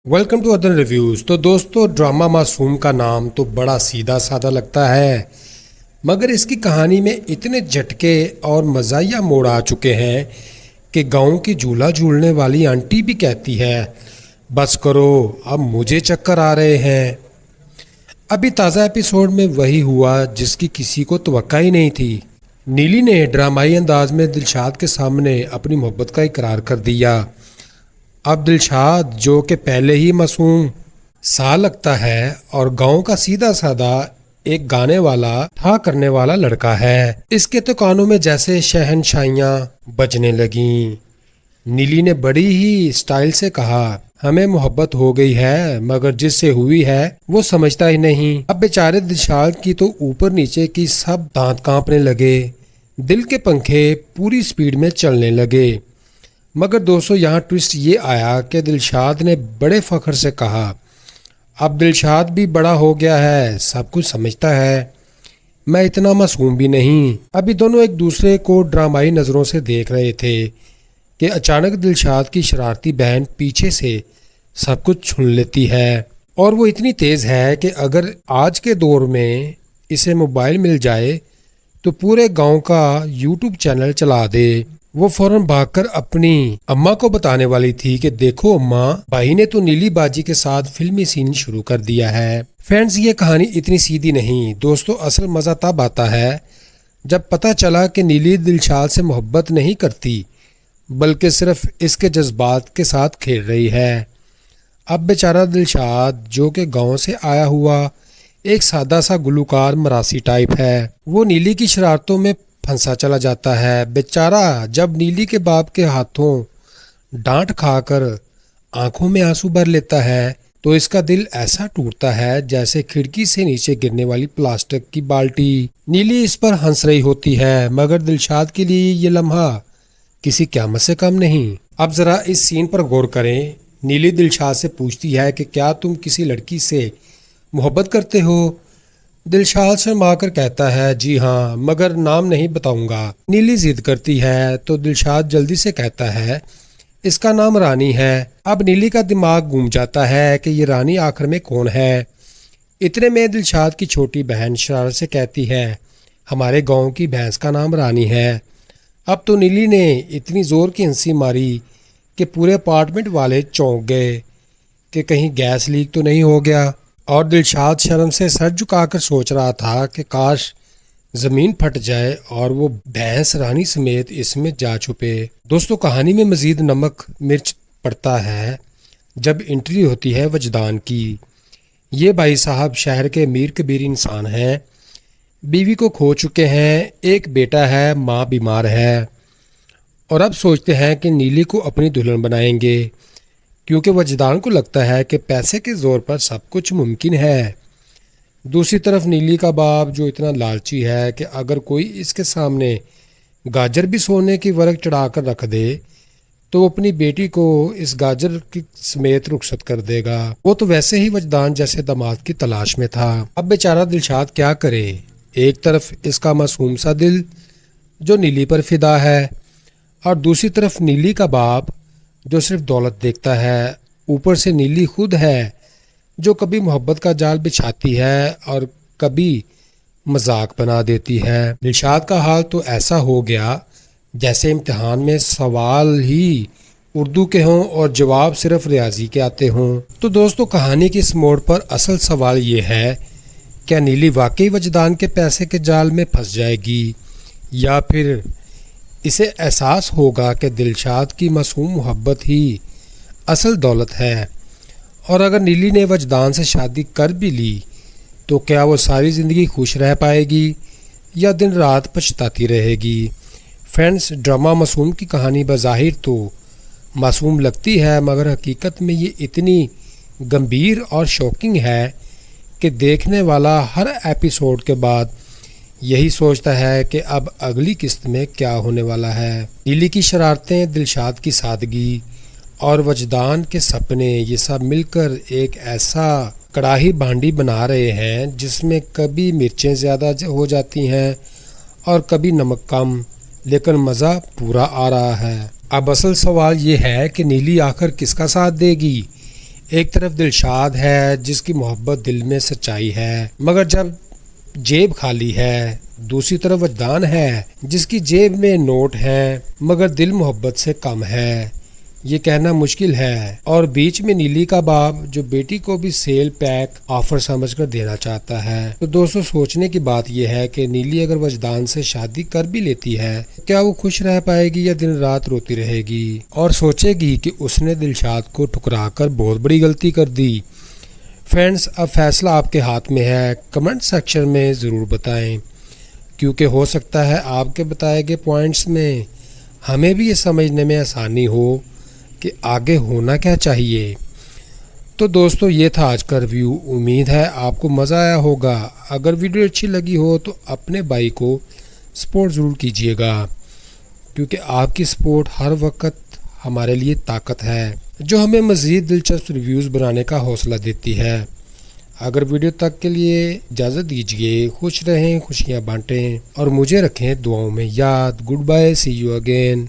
Welcome to other reviews. तो दोस्तों, drama मासूम का नाम तो बड़ा सीधा साधा लगता है, मगर इसकी कहानी में इतने झटके और मज़ाहिया मोड़ आ चुके हैं कि गांव की झूला झूलने वाली आंटी भी कहती है, बस करो, अब मुझे चक्कर आ रहे हैं। अभी ताज़ा एपिसोड में वही हुआ जिसकी किसी को तवक्का ही नहीं थी। नीली ने ड्रामाई अंदाज में दिलशाद के सामने अपनी मोहब्बत का इकरार कर दिया। अब दिलशाद, जो कि पहले ही मासूम सा लगता है और गांव का सीधा साधा एक गाने वाला ठा करने वाला लड़का है, इसके तो कानों में जैसे शहनशाइयां बजने लगीं। नीली ने बड़ी ही स्टाइल से कहा, हमें मोहब्बत हो गई है, मगर जिससे हुई है वो समझता ही नहीं। अब बेचारे दिलशाद की तो ऊपर नीचे की सब दांत कांपने लगे, दिल के पंखे पूरी स्पीड में चलने लगे। मगर दोस्तों, यहाँ ट्विस्ट ये आया कि दिलशाद ने बड़े फख्र से कहा, अब दिलशाद भी बड़ा हो गया है, सब कुछ समझता है, मैं इतना मासूम भी नहीं। अभी दोनों एक दूसरे को ड्रामाई नज़रों से देख रहे थे कि अचानक दिलशाद की शरारती बहन पीछे से सब कुछ छीन लेती है, और वो इतनी तेज़ है कि अगर आज के दौर में इसे मोबाइल मिल जाए तो पूरे गांव का यूट्यूब चैनल चला दे। वो फौरन भागकर अपनी अम्मा को बताने वाली थी कि देखो अम्मा, भाई ने तो नीली बाजी के साथ फिल्मी सीन शुरू कर दिया है। फ्रेंड्स, ये कहानी इतनी सीधी नहीं दोस्तों, असल मजा तब आता है जब पता चला कि नीली दिलशाद से मोहब्बत नहीं करती, बल्कि सिर्फ इसके जज्बात के साथ खेल रही है। अब बेचारा दिलशाद, जो कि गांव से आया हुआ एक सादा सा गुलूकार मरासी टाइप है, वो नीली की शरारतों में फंसा चला जाता है। बेचारा जब नीली के बाप के हाथों डांट खाकर आंखों में आंसू भर लेता है तो इसका दिल ऐसा टूटता है जैसे खिड़की से नीचे गिरने वाली प्लास्टिक की बाल्टी। नीली इस पर हंस रही होती है, मगर दिलशाद के लिए ये लम्हा किसी क़यामत से कम नहीं। अब जरा इस सीन पर गौर करें। नीली दिलशाद से पूछती है कि क्या तुम किसी लड़की से मोहब्बत करते हो? दिलशाद शर्मा कर कहता है, जी हाँ, मगर नाम नहीं बताऊंगा। नीली जिद करती है तो दिलशाद जल्दी से कहता है, इसका नाम रानी है। अब नीली का दिमाग घूम जाता है कि ये रानी आखिर में कौन है। इतने में दिलशाद की छोटी बहन शरारत से कहती है, हमारे गांव की भैंस का नाम रानी है। अब तो नीली ने इतनी जोर की हंसी मारी कि पूरे अपार्टमेंट वाले चौंक गए कि कहीं गैस लीक तो नहीं हो गया, और दिलशाद शर्म से सर झुकाकर सोच रहा था कि काश ज़मीन फट जाए और वो भैंस रानी समेत इसमें जा छुपे। दोस्तों, कहानी में मज़ीद नमक मिर्च पड़ता है जब एंट्री होती है वजदान की। ये भाई साहब शहर के अमीर कबीर इंसान हैं, बीवी को खो चुके हैं, एक बेटा है, माँ बीमार है, और अब सोचते हैं कि नीली को अपनी दुल्हन बनाएंगे, क्योंकि वजदान को लगता है कि पैसे के ज़ोर पर सब कुछ मुमकिन है। दूसरी तरफ नीली का बाप, जो इतना लालची है कि अगर कोई इसके सामने गाजर भी सोने की वर्क चढ़ा कर रख दे तो वो अपनी बेटी को इस गाजर की समेत रुखसत कर देगा। वो तो वैसे ही वजदान जैसे दामाद की तलाश में था। अब बेचारा दिलशाद क्या करे। एक तरफ इसका मासूम सा दिल जो नीली पर फिदा है, और दूसरी तरफ नीली का बाप जो सिर्फ दौलत देखता है। ऊपर से नीली खुद है जो कभी मोहब्बत का जाल बिछाती है और कभी मजाक बना देती है। दिलशाद का हाल तो ऐसा हो गया जैसे इम्तिहान में सवाल ही उर्दू के हों और जवाब सिर्फ रियाजी के आते हों। तो दोस्तों, कहानी के इस मोड़ पर असल सवाल ये है, क्या नीली वाकई वजदान के पैसे के जाल में फंस जाएगी, या फिर इसे एहसास होगा कि दिलशाद की मासूम मोहब्बत ही असल दौलत है। और अगर नीली ने वजदान से शादी कर भी ली तो क्या वो सारी ज़िंदगी खुश रह पाएगी या दिन रात पछताती रहेगी। फ्रेंड्स, ड्रामा मासूम की कहानी बज़ाहिर तो मासूम लगती है, मगर हकीकत में ये इतनी गंभीर और शॉकिंग है कि देखने वाला हर एपिसोड के बाद यही सोचता है कि अब अगली किस्त में क्या होने वाला है। नीली की शरारतें, दिलशाद की सादगी और वजदान के सपने, ये सब मिलकर एक ऐसा कड़ाही भांडी बना रहे हैं जिसमें कभी मिर्चें ज़्यादा हो जाती हैं और कभी नमक कम, लेकिन मज़ा पूरा आ रहा है। अब असल सवाल ये है कि नीली आखिर किसका साथ देगी, ایک طرف دلشاد ہے جس کی محبت دل میں سچائی ہے مگر جب جیب خالی ہے، دوسری طرف وجدان ہے جس کی جیب میں نوٹ ہیں مگر دل محبت سے کم ہے، یہ کہنا مشکل ہے۔ اور بیچ میں نیلی کا باپ جو بیٹی کو بھی سیل پیک آفر سمجھ کر دینا چاہتا ہے۔ تو دوستو سوچنے کی بات یہ ہے کہ نیلی اگر وجدان سے شادی کر بھی لیتی ہے کیا وہ خوش رہ پائے گی یا دن رات روتی رہے گی اور سوچے گی کہ اس نے دلشاد کو ٹھکرا کر بہت بڑی غلطی کر دی؟ فرینڈز، اب فیصلہ آپ کے ہاتھ میں ہے، کمنٹ سیکشن میں ضرور بتائیں، کیونکہ ہو سکتا ہے آپ کے بتائے گئے پوائنٹس میں ہمیں بھی یہ سمجھنے میں آسانی ہو کہ آگے ہونا کیا چاہیے۔ تو دوستو یہ تھا آج کا ریویو، امید ہے آپ کو مزہ آیا ہوگا۔ اگر ویڈیو اچھی لگی ہو تو اپنے بھائی کو سپورٹ ضرور کیجیے گا، کیونکہ آپ کی سپورٹ ہر وقت ہمارے لیے طاقت ہے جو ہمیں مزید دلچسپ ریویوز بنانے کا حوصلہ دیتی ہے۔ اگر ویڈیو تک کے لیے اجازت دیجیے، خوش رہیں، خوشیاں بانٹیں اور مجھے رکھیں دعاؤں میں یاد۔ Good bye, see you again.